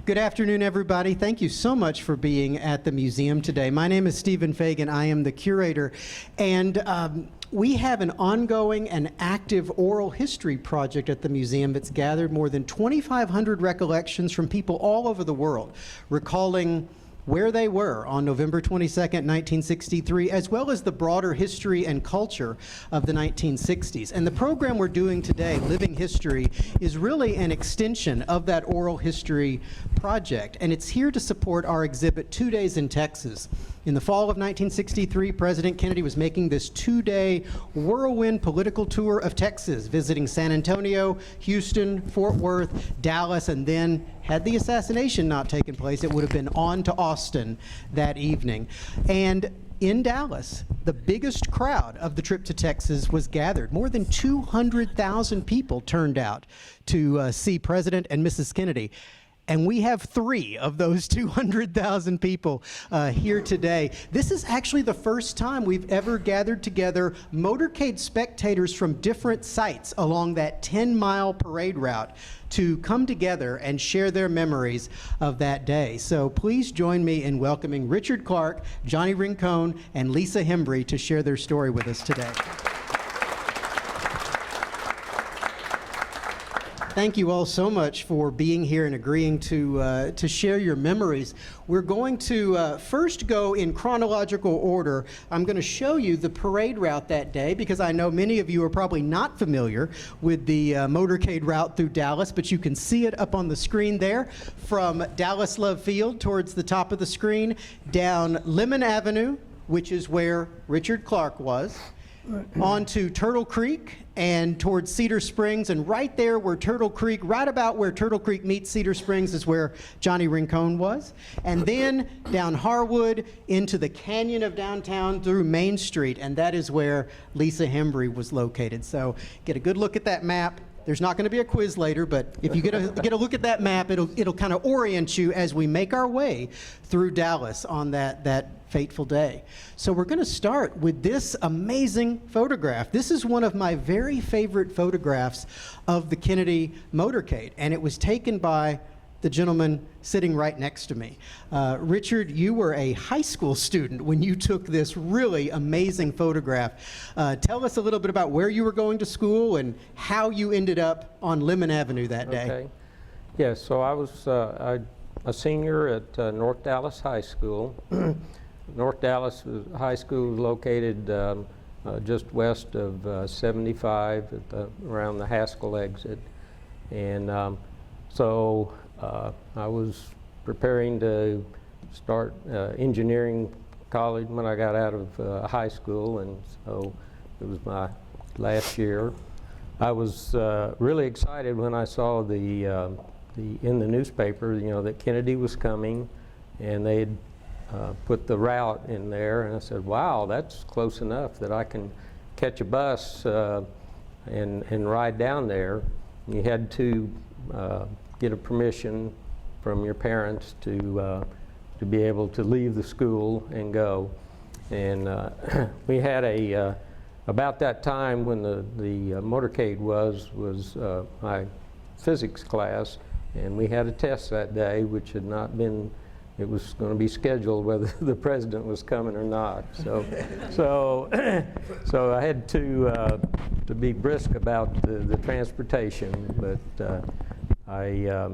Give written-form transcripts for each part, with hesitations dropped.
Good afternoon, everybody. Thank you so much for being at the museum today. My name is Stephen Fagan. I am the curator, and we have an ongoing and active oral history project at the museum that's gathered more than 2,500 recollections from people all over the world, recalling where they were on November 22nd, 1963, as well as the broader history and culture of the 1960s. And the program we're doing today, Living History, is really an extension of that oral history project. And it's here to support our exhibit, 2 Days in Texas. In the fall of 1963, President Kennedy was making this 2-day whirlwind political tour of Texas, visiting San Antonio, Houston, Fort Worth, Dallas, and then, had the assassination not taken place, it would have been on to Austin that evening. And in Dallas, the biggest crowd of the trip to Texas was gathered. More than 200,000 people turned out to see President and Mrs. Kennedy. And we have 3 of those 200,000 people here today. This is actually the first time we've ever gathered together motorcade spectators from different sites along that 10-mile parade route to come together and share their memories of that day. So please join me in welcoming Richard Clark, Johnny Rincon, and Lisa Hembry to share their story with us today. Thank you all so much for being here and agreeing to share your memories. We're going to first go in chronological order. I'm going to show you the parade route that day because I know many of you are probably not familiar with the motorcade route through Dallas, but you can see it up on the screen there from Dallas Love Field towards the top of the screen, down Lemon Avenue, which is where Richard Clark was, on to Turtle Creek and towards Cedar Springs, and right there where Turtle Creek, right about where Turtle Creek meets Cedar Springs is where Johnny Rincon was. And then down Harwood into the canyon of downtown through Main Street, and that is where Lisa Hembry was located. So get a good look at that map. There's not going to be a quiz later, but if you get a look at that map, it'll kind of orient you as we make our way through Dallas on that fateful day. So we're going to start with this amazing photograph. This is one of my very favorite photographs of the Kennedy motorcade, and it was taken by the gentleman sitting right next to me. Richard, you were a high school student when you took this really amazing photograph. Tell us a little bit about where you were going to school and how you ended up on Lemon Avenue that day. Okay. Yes, so I was a senior at North Dallas High School. North Dallas High School is located just west of 75 at around the Haskell exit. And so I was preparing to start engineering college when I got out of high school, and so it was my last year. I was really excited when I saw in the newspaper, you know, that Kennedy was coming, and they had put the route in there, and I said, wow, that's close enough that I can catch a bus and ride down there. And you had to get a permission from your parents to be able to leave the school and go. And we had about that time when the motorcade was my physics class, and we had a test that day which had not been, it was going to be scheduled whether the president was coming or not. So I had to be brisk about the transportation, but I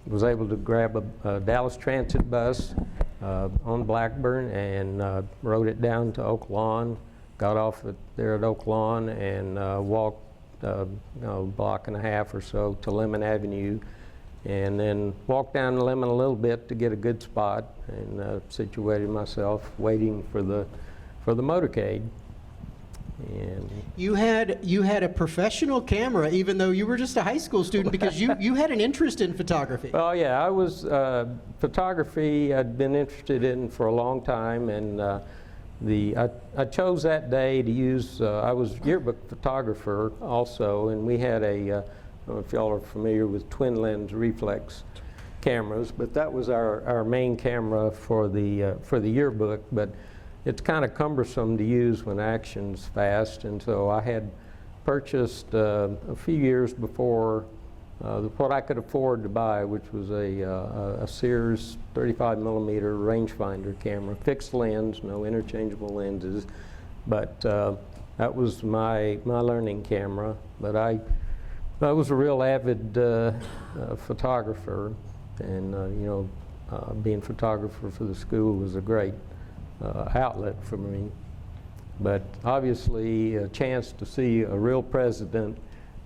was able to grab a Dallas Transit bus on Blackburn and rode it down to Oak Lawn, got off there at Oak Lawn, and walked a block and a half or so to Lemon Avenue, and then walked down Lemon a little bit to get a good spot, and situated myself waiting for the motorcade. And you had a professional camera, even though you were just a high school student, because you had an interest in photography. Well, yeah, I was photography I'd been interested in for a long time, and I chose that day to use. I was yearbook photographer also, and we had I don't know if y'all are familiar with twin lens reflex cameras, but that was our main camera for the yearbook. But it's kind of cumbersome to use when action's fast, and so I had purchased a few years before what I could afford to buy, which was a Sears 35 millimeter rangefinder camera, fixed lens, no interchangeable lenses, but that was my learning camera. But I was a real avid photographer, and being a photographer for the school was a great outlet for me. But obviously, a chance to see a real president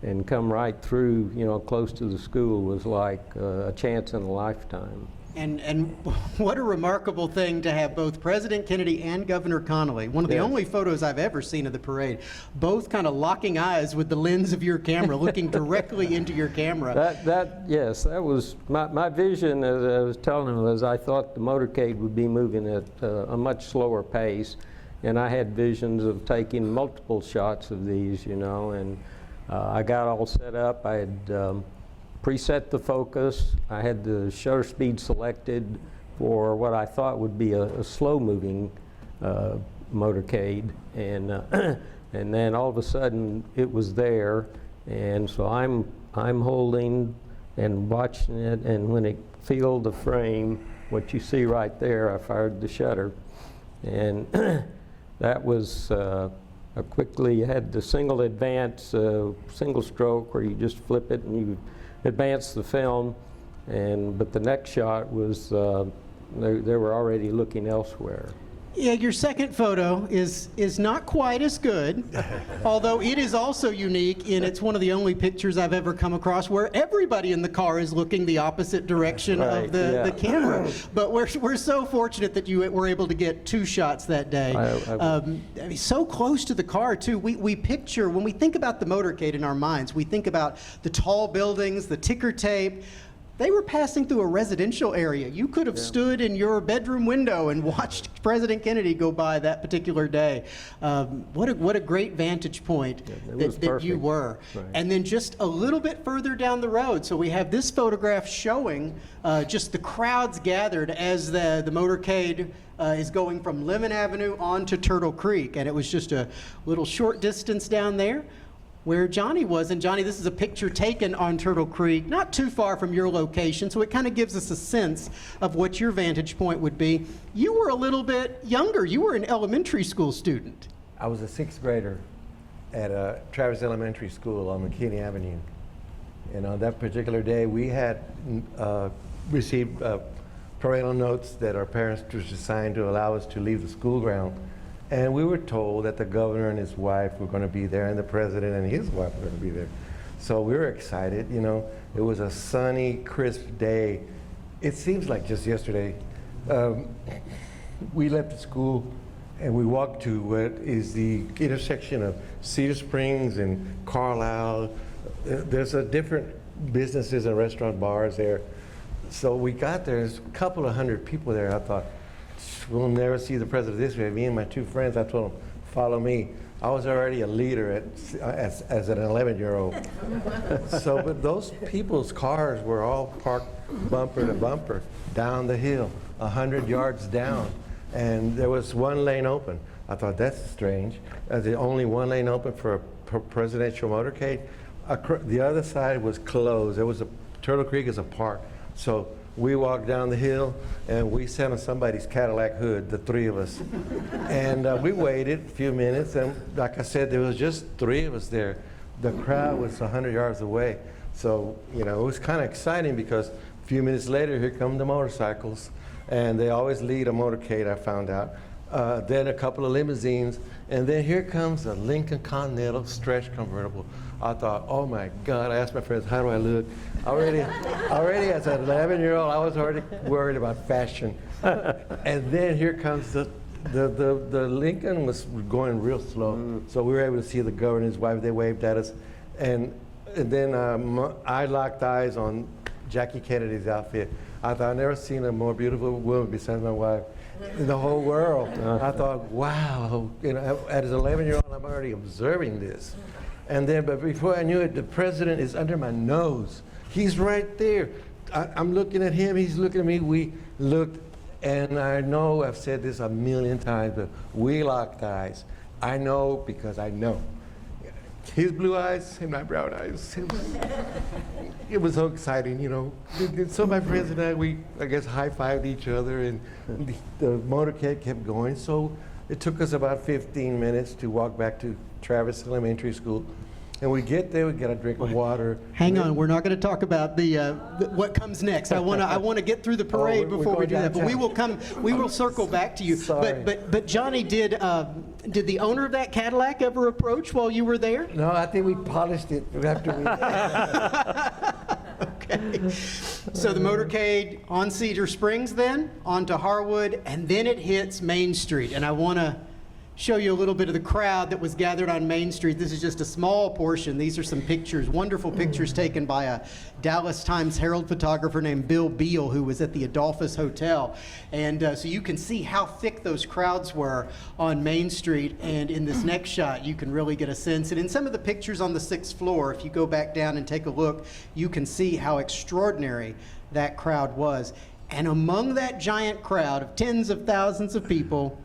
and come right through, close to the school was like a chance in a lifetime. And what a remarkable thing to have both President Kennedy and Governor Connolly, one of the only photos I've ever seen of the parade, both kind of locking eyes with the lens of your camera, looking directly into your camera. Yes, that was my vision, as I was telling him, was I thought the motorcade would be moving at a much slower pace. And I had visions of taking multiple shots of these, and I got all set up. I had preset the focus. I had the shutter speed selected for what I thought would be a slow-moving motorcade, and then all of a sudden it was there, and so I'm holding and watching it, and when it filled the frame, what you see right there, I fired the shutter, and that was quickly. You had the single advance, single stroke, where you just flip it and you advance the film, but the next shot was they were already looking elsewhere. Yeah, your second photo is not quite as good, although it is also unique, and it's one of the only pictures I've ever come across where everybody in the car is looking the opposite direction of the camera. But we're so fortunate that you were able to get two shots that day. I mean, so close to the car, too. We picture, when we think about the motorcade in our minds, we think about the tall buildings, the ticker tape. They were passing through a residential area. You could have stood in your bedroom window and watched President Kennedy go by that particular day. What a great vantage point that you were. Right. And then just a little bit further down the road, so we have this photograph showing just the crowds gathered as the motorcade is going from Lemon Avenue on to Turtle Creek. And it was just a little short distance down there where Johnny was. And Johnny, this is a picture taken on Turtle Creek, not too far from your location, so it kind of gives us a sense of what your vantage point would be. You were a little bit younger. You were an elementary school student. I was a sixth grader at Travis Elementary School on McKinney Avenue. And on that particular day, we had received parental notes that our parents were assigned to allow us to leave the school ground. And we were told that the governor and his wife were going to be there, and the president and his wife were going to be there. So we were excited, It was a sunny, crisp day. It seems like just yesterday. We left the school and we walked to what is the intersection of Cedar Springs and Carlisle. There's a different businesses and restaurant bars there. So we got there, there's a couple of hundred people there. I thought, we'll never see the president this way. Me and my two friends, I told them, follow me. I was already a leader as an 11-year-old. So, but those people's cars were all parked bumper to bumper down the hill, 100 yards down. And there was one lane open. I thought, that's strange. The only one lane open for a presidential motorcade. The other side was closed. Turtle Creek is a park. So we walked down the hill and we sat on somebody's Cadillac hood, the three of us. And we waited a few minutes, and like I said, there was just three of us there. The crowd was 100 yards away. So, it was kind of exciting because a few minutes later, here come the motorcycles. And they always lead a motorcade, I found out. Then a couple of limousines. And then here comes a Lincoln Continental stretch convertible. I thought, oh my God, I asked my friends, how do I look? Already as an 11-year-old, I was already worried about fashion. And then here comes the Lincoln was going real slow. So we were able to see the governor and his wife, they waved at us. And then I locked eyes on Jackie Kennedy's outfit. I thought, I've never seen a more beautiful woman besides my wife in the whole world. I thought, wow, as an 11-year-old, I'm already observing this. And then, but before I knew it, the president is under my nose. He's right there. I'm looking at him, he's looking at me. We looked, and I know I've said this a million times, but we locked eyes. I know because I know. his blue eyes and my brown eyes. It was so exciting, you know. And so my friends and I, I guess, high-fived each other, and the motorcade kept going. So it took us about 15 minutes to walk back to Travis Elementary School. And we get there, we get a drink of water. Hang on, we're not going to talk about the what comes next. I want to get through the parade we're before we going do that. But we will circle back to you. Sorry. But Johnny, did the owner of that Cadillac ever approach while you were there? No, I think we polished it after we. Okay. So the motorcade on Cedar Springs, then on to Harwood, and then it hits Main Street. And I want to show you a little bit of the crowd that was gathered on Main Street. This is just a small portion. These are some pictures, wonderful pictures taken by a Dallas Times-Herald photographer named Bill Beal, who was at the Adolphus Hotel. And so you can see how thick those crowds were on Main Street. And in this next shot, you can really get a sense. And in some of the pictures on the 6th floor, if you go back down and take a look, you can see how extraordinary that crowd was. And among that giant crowd of tens of thousands of people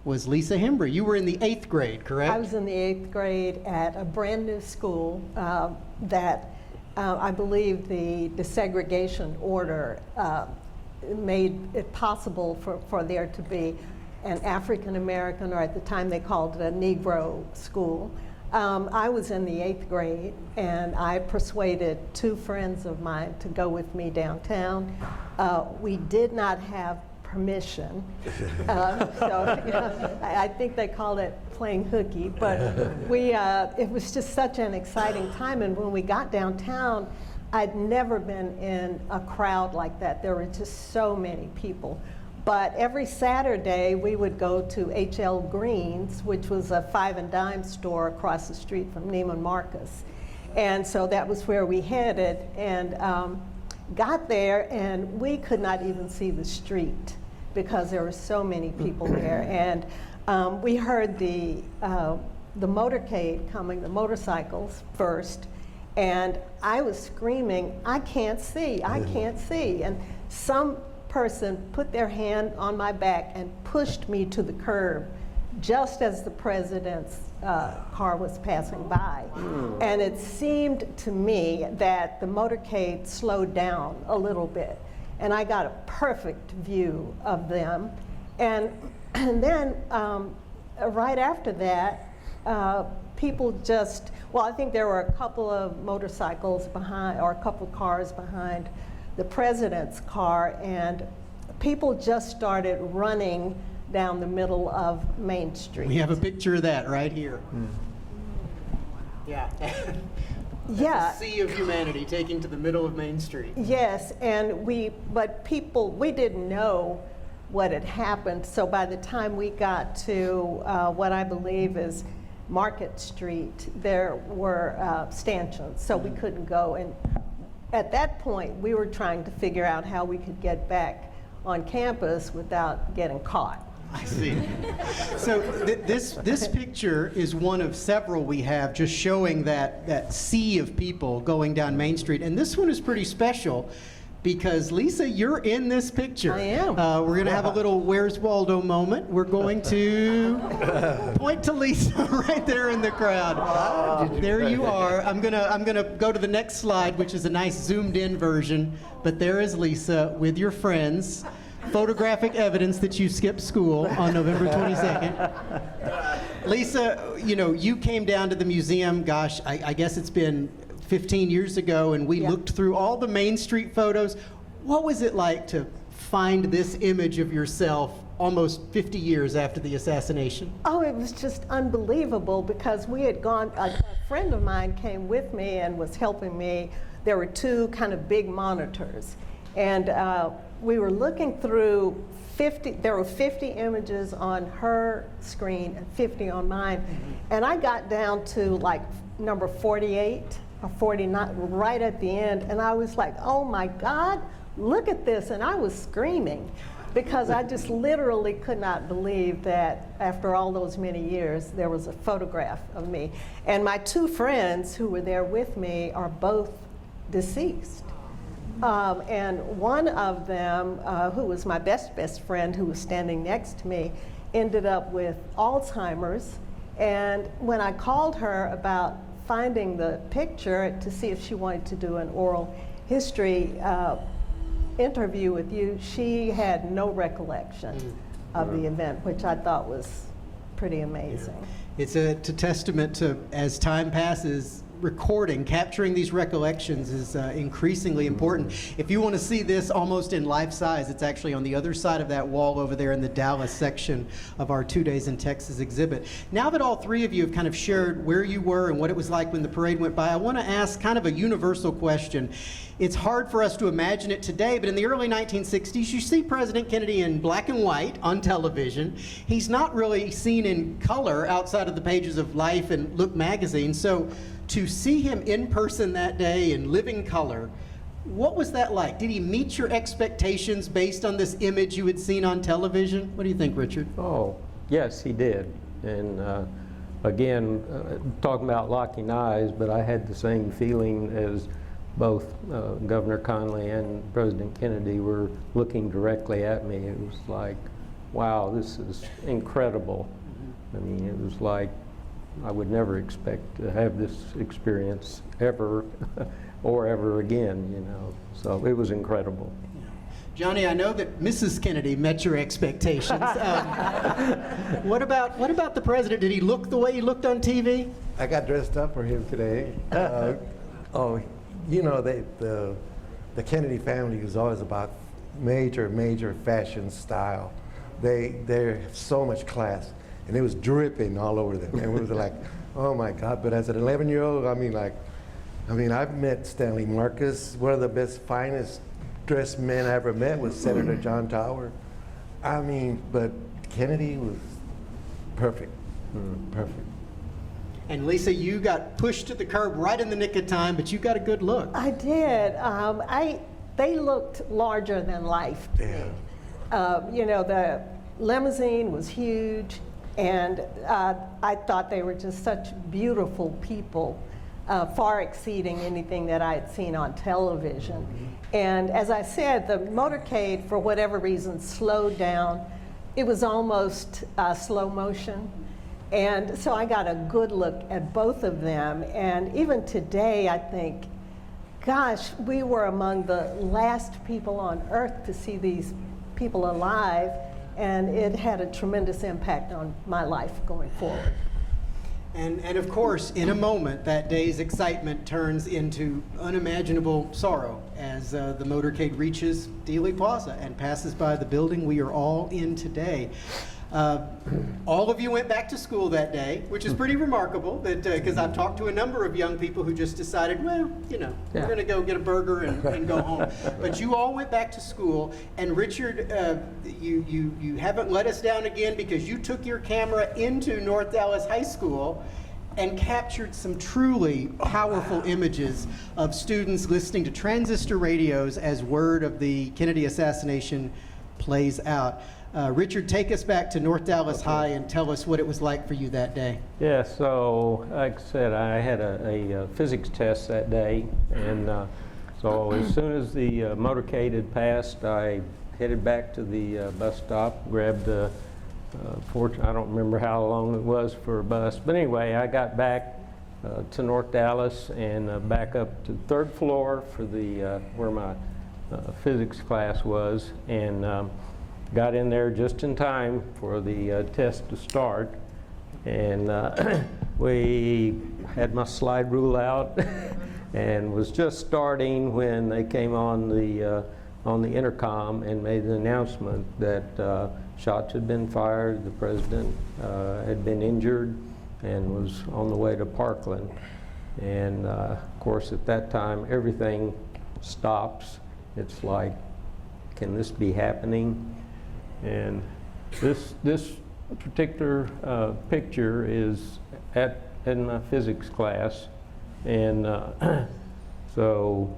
was Lisa Hembry. You were in the 8th grade, correct? I was in the 8th grade at a brand new school that I believe the desegregation order made it possible for there to be an African American, or at the time they called it a Negro school. I was in the 8th grade, and I persuaded 2 friends of mine to go with me downtown. We did not have permission. So you know, I think they called it playing hooky, but it was just such an exciting time. And when we got downtown, I'd never been in a crowd like that. There were just so many people. But every Saturday, we would go to H.L. Green's, which was a 5 and dime store across the street from Neiman Marcus. And so that was where we headed, and got there, and we could not even see the street because there were so many people there. And we heard the motorcade coming, the motorcycles first, and I was screaming, "I can't see, I can't see." And some person put their hand on my back and pushed me to the curb just as the president's car was passing by. And it seemed to me that the motorcade slowed down a little bit, and I got a perfect view of them. And then right after that, people just, well, I think there were a couple of motorcycles behind, or a couple of cars behind the president's car, and people just started running down the middle of Main Street. We have a picture of that right here. Yeah. Yeah. A sea of humanity taking to the middle of Main Street. Yes, and we didn't know what had happened, so by the time we got to what I believe is Market Street, there were stanchions, so we couldn't go. And at that point, we were trying to figure out how we could get back on campus without getting caught. I see. So this picture is one of several we have just showing that sea of people going down Main Street. And this one is pretty special because, Lisa, you're in this picture. I am. We're going to have a little Where's Waldo moment. We're going to point to Lisa right there in the crowd. There you are. I'm gonna go to the next slide, which is a nice zoomed in version. But there is Lisa with your friends. Photographic evidence that you skipped school on November 22nd. Lisa, you know, you came down to the museum, gosh, I guess it's been 15 years ago, and we looked through all the Main Street photos. What was it like to find this image of yourself almost 50 years after the assassination? Oh, it was just unbelievable because we had gone, a friend of mine came with me and was helping me. There were 2 kind of big monitors, and we were looking through 50, there were 50 images on her screen and 50 on mine. And I got down to like number 48 or 49 right at the end, and I was like, oh my God, look at this. And I was screaming because I just literally could not believe that after all those many years, there was a photograph of me. And my 2 friends who were there with me are both deceased. And one of them, who was my best friend, who was standing next to me, ended up with Alzheimer's. And when I called her about finding the picture to see if she wanted to do an oral history interview with you, she had no recollection of the event, which I thought was pretty amazing. It's a testament to, as time passes, capturing these recollections is increasingly important. If you want to see this almost in life size, it's actually on the other side of that wall over there in the Dallas section of our 2 Days in Texas exhibit. Now that all three of you have kind of shared where you were and what it was like when the parade went by, I want to ask kind of a universal question. It's hard for us to imagine it today, but in the early 1960s, you see President Kennedy in black and white on television. He's not really seen in color outside of the pages of Life and Look magazine. So to see him in person that day in living color, what was that like? Did he meet your expectations based on this image you had seen on television? What do you think, Richard? Oh, yes, he did. And again, talking about locking eyes, but I had the same feeling as both Governor Conley and President Kennedy were looking directly at me. It was like, wow, this is incredible. I mean, it was like, I would never expect to have this experience ever or ever again, you know. So it was incredible. Johnny, I know that Mrs. Kennedy met your expectations. What about the president? Did he look the way he looked on TV? I got dressed up for him today. You know, the Kennedy family is always about major fashion style. They're so much class. And it was dripping all over them. And we was like, oh my God. But as an 11-year-old, I mean, I've met Stanley Marcus. One of the best, finest dressed men I ever met was Senator John Tower. I mean, but Kennedy was perfect, perfect. And Lisa, you got pushed to the curb right in the nick of time, but you got a good look. I did. They looked larger than life to me. You know, the limousine was huge. And I thought they were just such beautiful people, far exceeding anything that I had seen on television. And as I said, the motorcade, for whatever reason, slowed down. It was almost slow motion. And so I got a good look at both of them. And even today, I think, gosh, we were among the last people on earth to see these people alive. And it had a tremendous impact on my life going forward. And of course, in a moment, that day's excitement turns into unimaginable sorrow as the motorcade reaches Dealey Plaza and passes by the building we are all in today. All of you went back to school that day, which is pretty remarkable, because I've talked to a number of young people who just decided, well, you know, we're going to go get a burger and go home. But you all went back to school, and Richard, you haven't let us down again because you took your camera into North Dallas High School and captured some truly powerful images of students listening to transistor radios as word of the Kennedy assassination plays out. Richard, take us back to North Dallas High and tell us what it was like for you that day. Yeah, so like I said, I had a physics test that day, and so as soon as the motorcade had passed, I headed back to the bus stop, grabbed I don't remember how long it was for a bus, but anyway, I got back to North Dallas and back up to the third floor for the where my physics class was, and got in there just in time for the test to start, and we had my slide rule out and was just starting when they came on the intercom and made the announcement that shots had been fired, the president had been injured and was on the way to Parkland. And of course at that time everything stops. It's like, can this be happening? And this particular picture is in my physics class, and so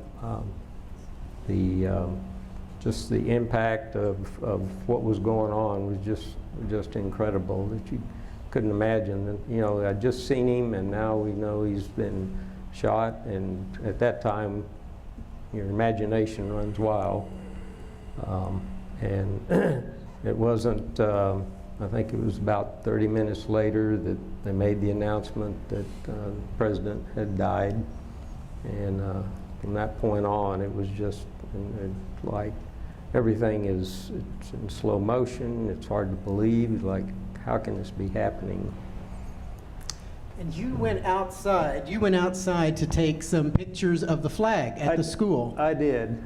just the impact of what was going on was just incredible, that you couldn't imagine. And, you know, I'd just seen him, and now we know he's been shot, and at that time your imagination runs wild, and it wasn't I think it was about 30 minutes later that they made the announcement that the president had died. And from that point on, it was just like everything it's in slow motion. It's hard to believe. Like, how can this be happening? And you went outside. You went outside to take some pictures of the flag at the school. I did.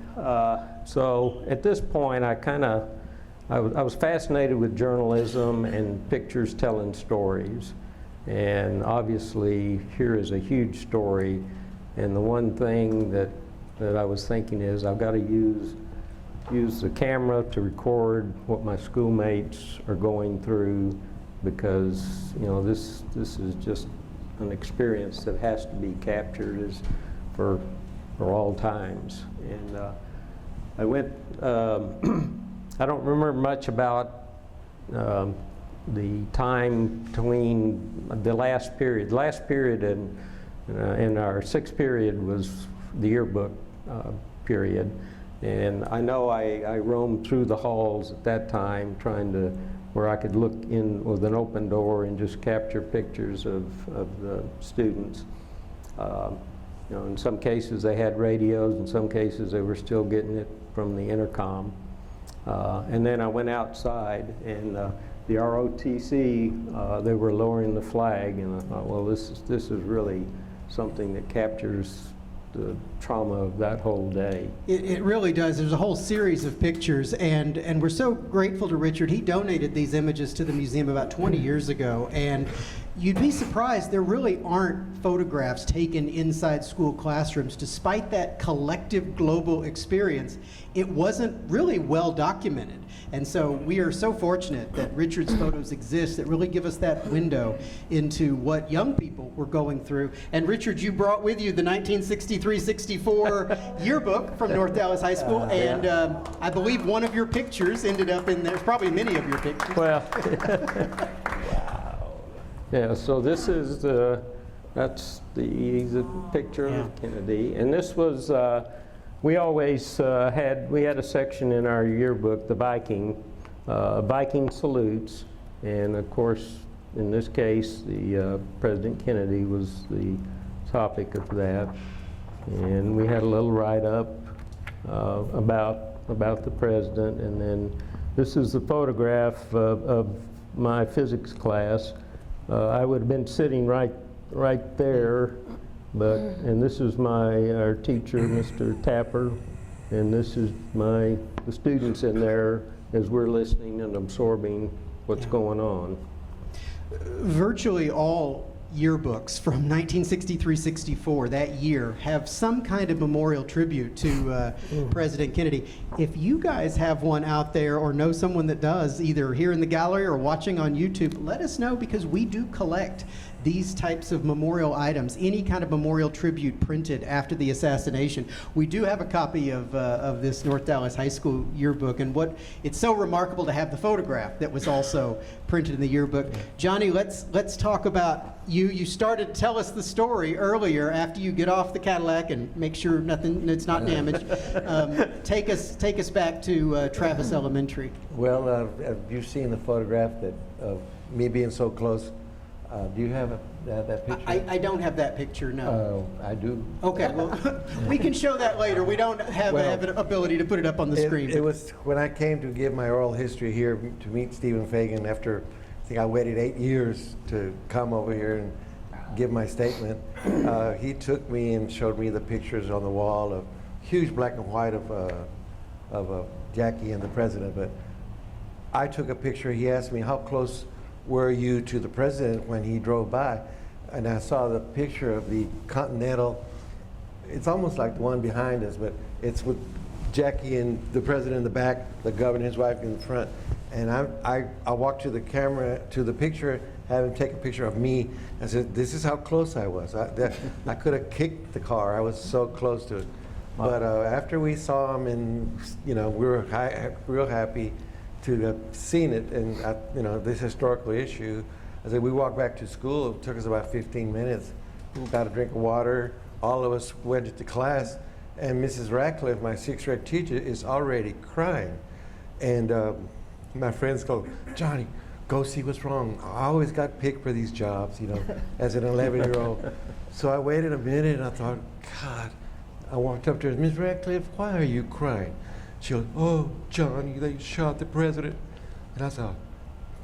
So at this point, I was fascinated with journalism and pictures telling stories. And obviously, here is a huge story. And the one thing that I was thinking is I've got to use the camera to record what my schoolmates are going through, because this is just an experience that has to be captured for all times. And I went. I don't remember much about the time between the last period. The last period in our sixth period was the yearbook period. And I know I roamed through the halls at that time trying to, where I could look in with an open door and just capture pictures of the students. In some cases they had radios, in some cases they were still getting it from the intercom. And then I went outside, and the ROTC, they were lowering the flag, and I thought, well, this is really something that captures the trauma of that whole day. It really does. There's a whole series of pictures, and we're so grateful to Richard. He donated these images to the museum about 20 years ago, and you'd be surprised, there really aren't photographs taken inside school classrooms. Despite that collective global experience, it wasn't really well documented. And so we are so fortunate that Richard's photos exist that really give us that window into what young people were going through. And Richard, you brought with you the 1963-64 yearbook from North Dallas High School, and I believe one of your pictures ended up in there, probably many of your pictures. Well, yeah, so this is that's the picture of Kennedy. And this was, we always we had a section in our yearbook, the Viking salutes. And of course, in this case, the President Kennedy was the topic of that. And we had a little write-up about the president. And then this is the photograph of my physics class. I would have been sitting right there, and this is our teacher, Mr. Tapper, and this is the students in there as we're listening and absorbing what's going on. Virtually all yearbooks from 1963-64, that year, have some kind of memorial tribute to President Kennedy. If you guys have one out there or know someone that does, either here in the gallery or watching on YouTube, let us know, because we do collect these types of memorial items, any kind of memorial tribute printed after the assassination. We do have a copy of this North Dallas High School yearbook, and it's so remarkable to have the photograph that was also printed in the yearbook. Johnny, let's talk about you. You started to tell us the story earlier after you get off the Cadillac and make sure it's not damaged. Take us back to Travis Elementary. Well, have you seen the photograph of me being so close? Do you have that picture? I don't have that picture, no. I do. Okay, well, we can show that later. We don't have an ability to put it up on the screen. It was when I came to give my oral history here to meet Stephen Fagan after, I think I waited 8 years to come over here and give my statement. He took me and showed me the pictures on the wall of huge black and white of Jackie and the president. But I took a picture. He asked me, how close were you to the president when he drove by? And I saw the picture of the Continental. It's almost like the one behind us, but it's with Jackie and the president in the back, the governor and his wife in the front. And I walked to the camera, to the picture, had him take a picture of me. I said, this is how close I was. I could have kicked the car. I was so close to it. But after we saw him, and we were real happy to have seen it, and this historical issue. I said, we walked back to school. It took us about 15 minutes. We got a drink of water. All of us went to class, and Mrs. Ratcliffe, my sixth grade teacher, is already crying. And my friends go, Johnny, go see what's wrong. I always got picked for these jobs, as an 11-year-old. So I waited a minute and I thought, God, I walked up to her, Ms. Radcliffe, why are you crying? She goes, oh, Johnny, they shot the president. And I thought,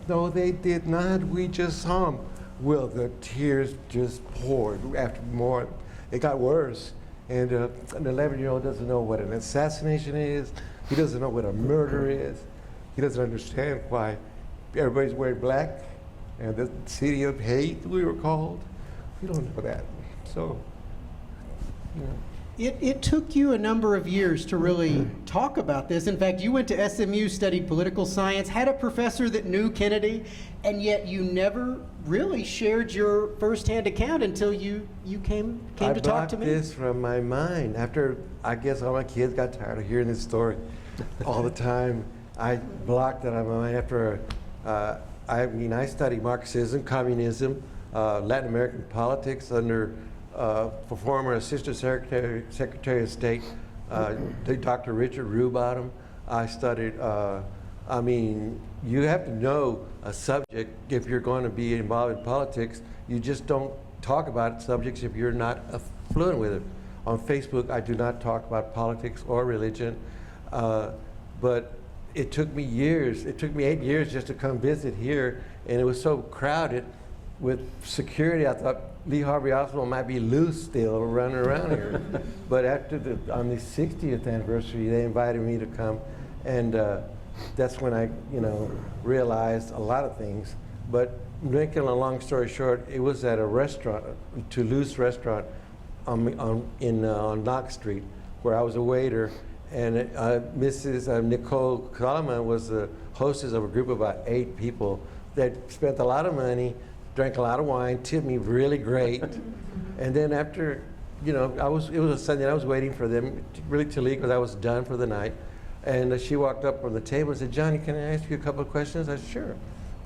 no, they did not. We just saw him. Well, the tears just poured after more. It got worse. And an 11-year-old doesn't know what an assassination is. He doesn't know what a murder is. He doesn't understand why everybody's wearing black and the city of hate, we were called. We don't know that. So, It took you a number of years to really talk about this. In fact, you went to SMU, studied political science, had a professor that knew Kennedy, and yet you never really shared your firsthand account until you came to talk to me. I blocked this from my mind. After, I guess all my kids got tired of hearing this story all the time. I blocked it out of my mind after, I studied Marxism, communism, Latin American politics under for former Assistant Secretary of State, Dr. Richard Rubottom. I studied, you have to know a subject if you're going to be involved in politics. You just don't talk about subjects if you're not fluent with it. On Facebook, I do not talk about politics or religion, but it took me years. It took me 8 years just to come visit here, and it was so crowded with security. I thought Lee Harvey Oswald might be loose still running around here. But after on the 60th anniversary, they invited me to come, and that's when I, realized a lot of things. But making a long story short, it was at a restaurant, Toulouse restaurant, on Knox Street, where I was a waiter, and Mrs. Nicole Kalaman was the hostess of a group of about 8 people that spent a lot of money, drank a lot of wine, tipped me really great. And then after, it was a Sunday, and I was waiting for them really to leave because I was done for the night. And she walked up from the table and said, Johnny, can I ask you a couple of questions? I said, sure.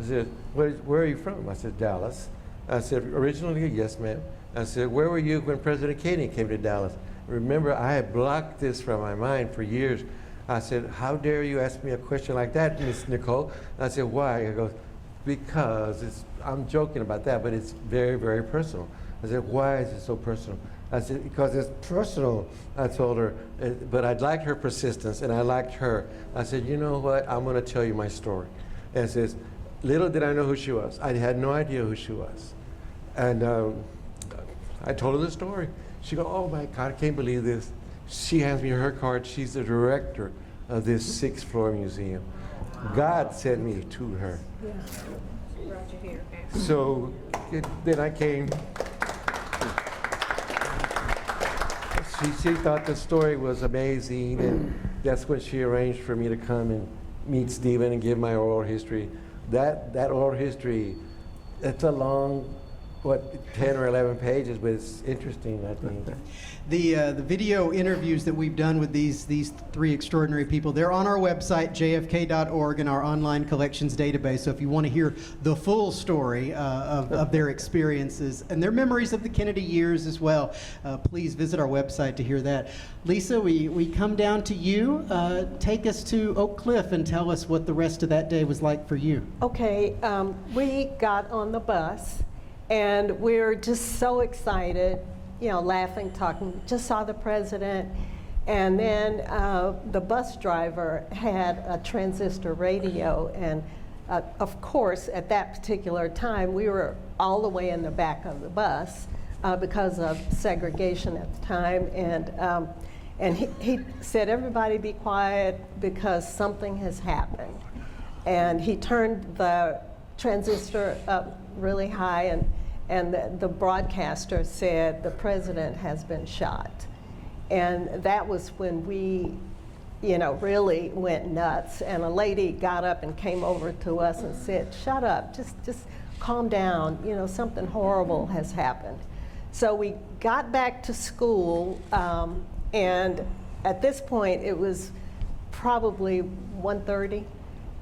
I said, where are you from? I said, Dallas. I said, originally, yes, ma'am. I said, where were you when President Kennedy came to Dallas? Remember, I had blocked this from my mind for years. I said, how dare you ask me a question like that, Miss Nicole? And I said, why? I go, because I'm joking about that, but it's very, very personal. I said, why is it so personal? I said, because it's personal, I told her, but I liked her persistence, and I liked her. I said, you know what, I'm gonna tell you my story. And it says, little did I know who she was. I had no idea who she was. And I told her the story. She goes, oh my God, I can't believe this. She hands me her card. She's the director of this 6th floor museum. God sent me to her. So then I came. She thought the story was amazing, and that's when she arranged for me to come and meet Stephen and give my oral history. That oral history, it's a long, 10 or 11 pages, but it's interesting, I think. The video interviews that we've done with these 3 extraordinary people, they're on our website, jfk.org, in our online collections database. So if you want to hear the full story of their experiences and their memories of the Kennedy years as well, please visit our website to hear that. Lisa, we come down to you. Take us to Oak Cliff and tell us what the rest of that day was like for you. Okay, we got on the bus, and we're just so excited, laughing, talking, just saw the president. And then the bus driver had a transistor radio, and of course, at that particular time, we were all the way in the back of the bus because of segregation at the time. And he said, everybody be quiet because something has happened. And he turned the transistor up really high, and the broadcaster said, the president has been shot. And that was when we, really went nuts. And a lady got up and came over to us and said, shut up, just calm down, something horrible has happened. So we got back to school, and at this point it was probably 1:30,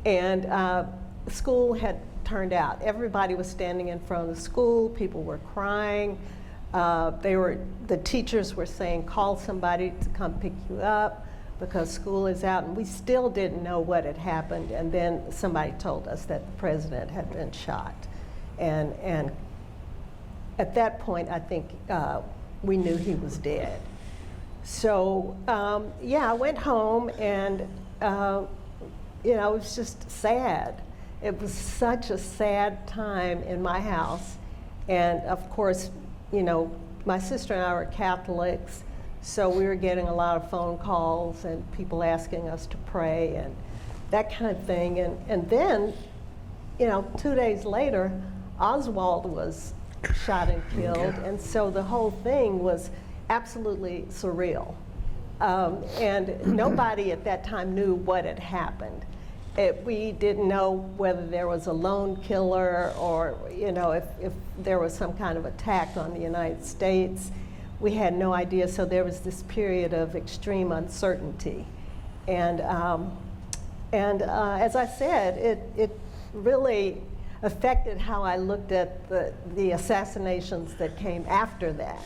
and school had turned out. Everybody was standing in front of the school, people were crying, the teachers were saying, call somebody to come pick you up. because school is out, and we still didn't know what had happened. And then somebody told us that the president had been shot. And at that point, I think we knew he was dead. So, yeah, I went home, and, you know, it was just sad. It was such a sad time in my house. And of course, you know, my sister and I were Catholics, so we were getting a lot of phone calls and people asking us to pray and that kind of thing. And then, you know, 2 days later, Oswald was shot and killed, and so the whole thing was absolutely surreal. And nobody at that time knew what had happened. We didn't know whether there was a lone killer or, you know, if there was some kind of attack on the United States. We had no idea, so there was this period of extreme uncertainty. And as I said, it really affected how I looked at the assassinations that came after that.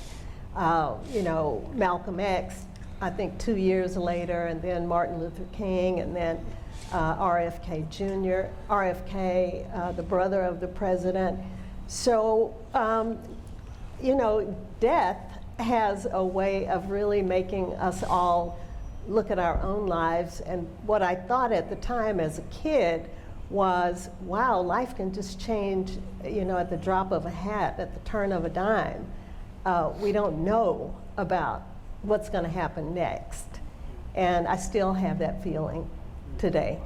You know, Malcolm X, I think 2 years later, and then Martin Luther King, and then RFK Jr., RFK, the brother of the president. So, you know, death has a way of really making us all look at our own lives. And what I thought at the time as a kid was, wow, life can just change, you know, at the drop of a hat, at the turn of a dime. We don't know about what's going to happen next. And I still have that feeling today.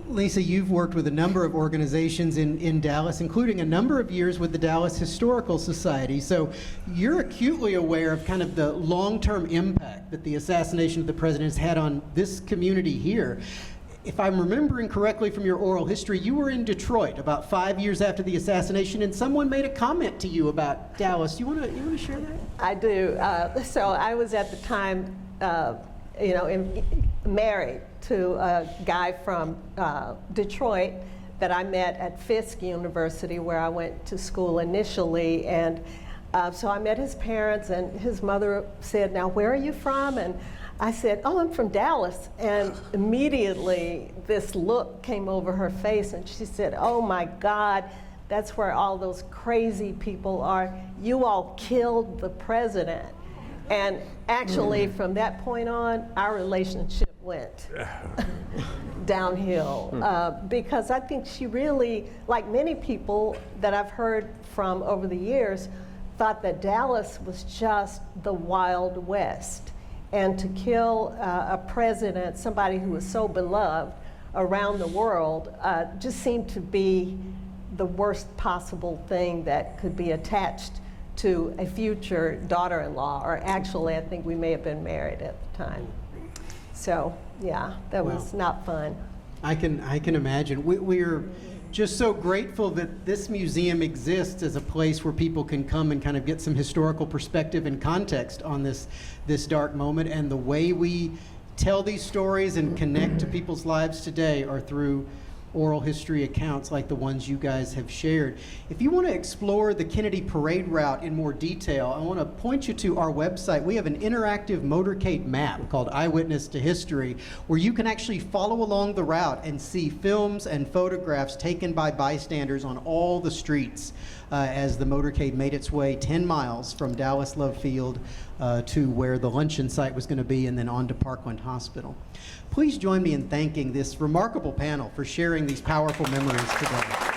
Lisa, you've worked with a number of organizations in Dallas, including a number of years with the Dallas Historical Society. So you're acutely aware of kind of the long-term impact that the assassination of the president has had on this community here. If I'm remembering correctly from your oral history, you were in Detroit about 5 years after the assassination, and someone made a comment to you about Dallas. You want to share that? I do. So I was at the time, you know, married to a guy from Detroit that I met at Fisk University, where I went to school initially. And so I met his parents, and his mother said, "Now, where are you from?" And I said, "Oh, I'm from Dallas." And immediately this look came over her face, and she said, "Oh my God, that's where all those crazy people are. You all killed the president." And actually, from that point on, our relationship went downhill because I think she really, like many people that I've heard from over the years, thought that Dallas was just the Wild West. And to kill a president, somebody who was so beloved around the world, just seemed to be the worst possible thing that could be attached to a future daughter-in-law, or actually I think we may have been married at the time. So yeah, that was not fun. I can imagine. We're just so grateful that this museum exists as a place where people can come and kind of get some historical perspective and context on this dark moment. And the way we tell these stories and connect to people's lives today are through oral history accounts like the ones you guys have shared. If you want to explore the Kennedy Parade route in more detail, I want to point you to our website. We have an interactive motorcade map called Eyewitness to History, where you can actually follow along the route and see films and photographs taken by bystanders on all the streets as the motorcade made its way 10 miles from Dallas Love Field to where the luncheon site was going to be, and then on to Parkland Hospital. Please join me in thanking this remarkable panel for sharing these powerful memories today.